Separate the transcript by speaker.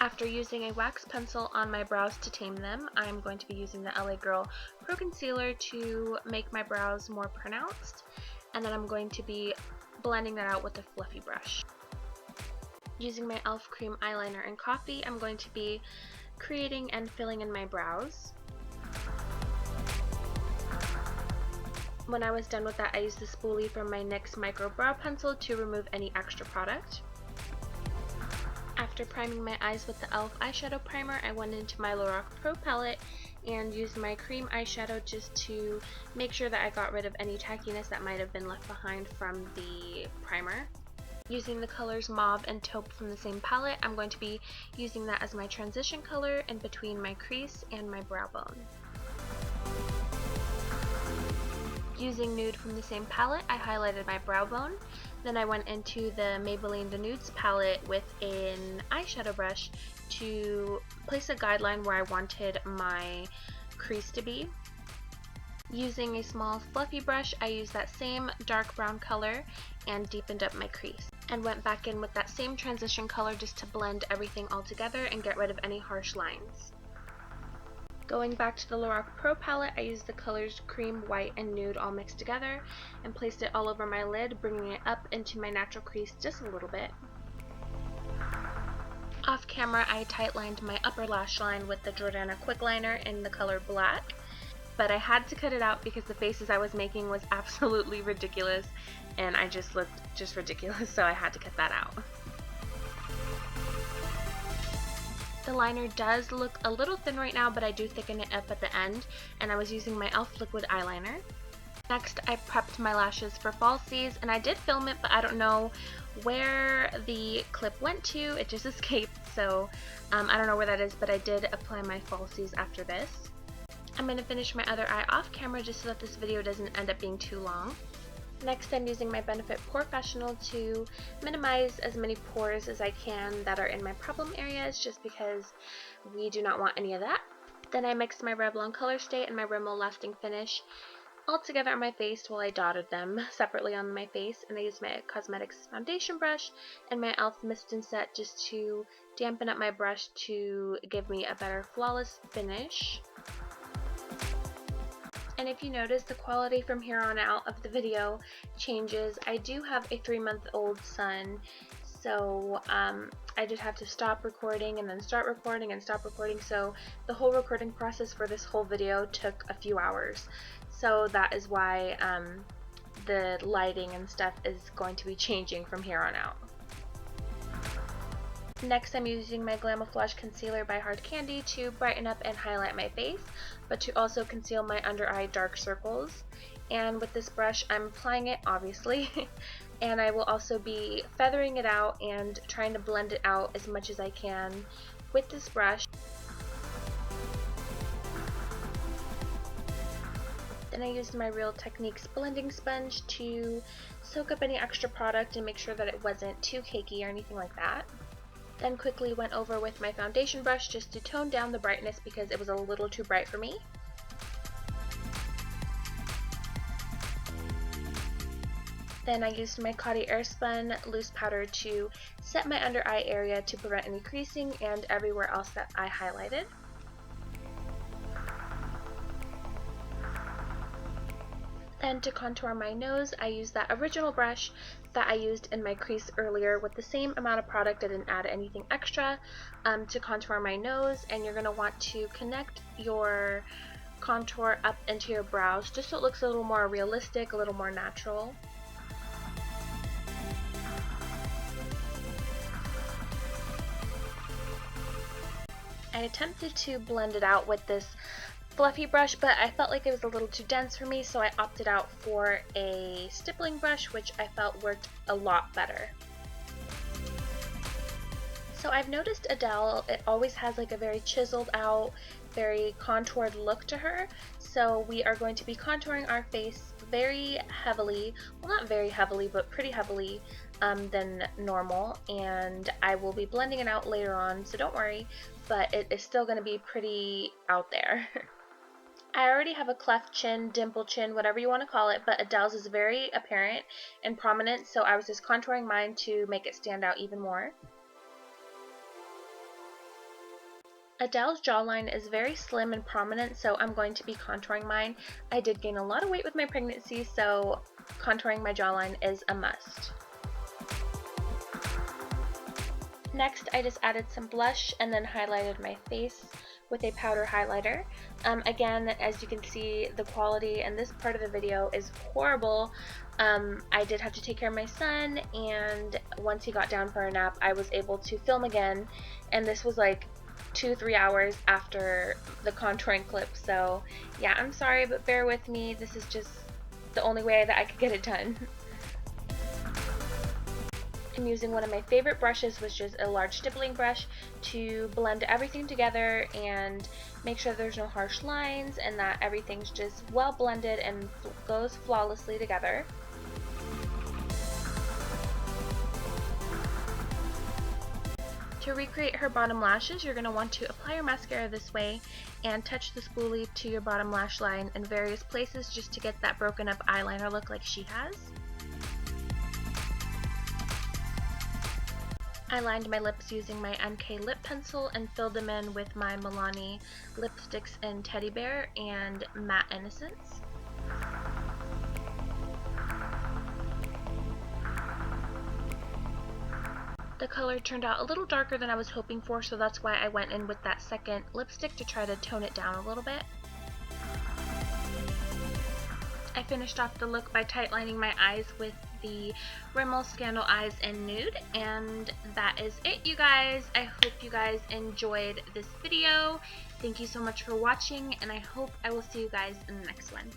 Speaker 1: After using a wax pencil on my brows to tame them, I'm going to be using the LA Girl Pro Concealer to make my brows more pronounced, and then I'm going to be blending that out with a fluffy brush. Using my e.l.f. cream eyeliner in coffee, I'm going to be creating and filling in my brows. When I was done with that, I used the spoolie from my NYX Micro Brow Pencil to remove any extra product. After priming my eyes with the e.l.f. eyeshadow primer, I went into my Lorac Pro palette and used my cream eyeshadow just to make sure that I got rid of any tackiness that might have been left behind from the primer. Using the colors Mauve and Taupe from the same palette, I'm going to be using that as my transition color in between my crease and my brow bone. Using Nude from the same palette, I highlighted my brow bone. Then I went into the Maybelline The Nudes palette with an eyeshadow brush to place a guideline where I wanted my crease to be. Using a small fluffy brush, I used that same dark brown color and deepened up my crease. And went back in with that same transition color just to blend everything all together and get rid of any harsh lines. Going back to the Lorac Pro palette, I used the colors Cream, White, and Nude all mixed together and placed it all over my lid, bringing it up into my natural crease just a little bit. Off camera, I tight-lined my upper lash line with the Jordana Quick Liner in the color Black, but I had to cut it out because the faces I was making was absolutely ridiculous, and I just looked ridiculous, so I had to cut that out. The liner does look a little thin right now, but I do thicken it up at the end, and I was using my e.l.f. liquid eyeliner. Next, I prepped my lashes for falsies, and I did film it, but I don't know where the clip went to. It just escaped, so I don't know where that is, but I did apply my falsies after this. I'm going to finish my other eye off camera just so that this video doesn't end up being too long. Next, I'm using my Benefit POREfessional to minimize as many pores as I can that are in my problem areas, just because we do not want any of that. Then I mixed my Revlon Color Stay and my Rimmel Lasting Finish all together on my face while I dotted them separately on my face, and I used my Cosmetics foundation brush and my e.l.f. Mist and Set just to dampen up my brush to give me a better flawless finish. And if you notice, the quality from here on out of the video changes. I do have a 3-month-old son, so I did have to stop recording and then start recording and stop recording, so the whole recording process for this whole video took a few hours. So that is why the lighting and stuff is going to be changing from here on out. Next, I'm using my Glamouflage Concealer by Hard Candy to brighten up and highlight my face, but to also conceal my under eye dark circles. And with this brush, I'm applying it, obviously, and I will also be feathering it out and trying to blend it out as much as I can with this brush. Then I used my Real Techniques blending sponge to soak up any extra product and make sure that it wasn't too cakey or anything like that. Then quickly went over with my foundation brush just to tone down the brightness because it was a little too bright for me. Then I used my Coty Airspun loose powder to set my under eye area to prevent any creasing and everywhere else that I highlighted. Then to contour my nose, I used that original brush that I used in my crease earlier with the same amount of product. I didn't add anything extra to contour my nose, and you're going to want to connect your contour up into your brows just so it looks a little more realistic, a little more natural. I attempted to blend it out with this fluffy brush, but I felt like it was a little too dense for me, so I opted out for a stippling brush, which I felt worked a lot better. So I've noticed Adele, it always has like a very chiseled out, very contoured look to her, so we are going to be contouring our face very heavily, well not very heavily, but pretty heavily than normal, and I will be blending it out later on, so don't worry, but it is still going to be pretty out there. I already have a cleft chin, dimple chin, whatever you want to call it, but Adele's is very apparent and prominent, so I was just contouring mine to make it stand out even more. Adele's jawline is very slim and prominent, so I'm going to be contouring mine. I did gain a lot of weight with my pregnancy, so contouring my jawline is a must. Next, I just added some blush and then highlighted my face with a powder highlighter. Again, as you can see, the quality in this part of the video is horrible. I did have to take care of my son, and once he got down for a nap, I was able to film again, and this was like 2-3 hours after the contouring clip, so yeah, I'm sorry, but bear with me. This is just the only way that I could get it done. I'm using one of my favorite brushes, which is a large stippling brush, to blend everything together and make sure there's no harsh lines and that everything's just well blended and goes flawlessly together. To recreate her bottom lashes, you're going to want to apply your mascara this way and touch the spoolie to your bottom lash line in various places just to get that broken up eyeliner look like she has. I lined my lips using my NK lip pencil and filled them in with my Milani lipsticks in Teddy Bear and Matte Innocence. The color turned out a little darker than I was hoping for, so that's why I went in with that second lipstick to try to tone it down a little bit. I finished off the look by tightlining my eyes with the Rimmel Scandal Eyes in Nude, and that is it, you guys. I hope you guys enjoyed this video. Thank you so much for watching, and I hope I will see you guys in the next one.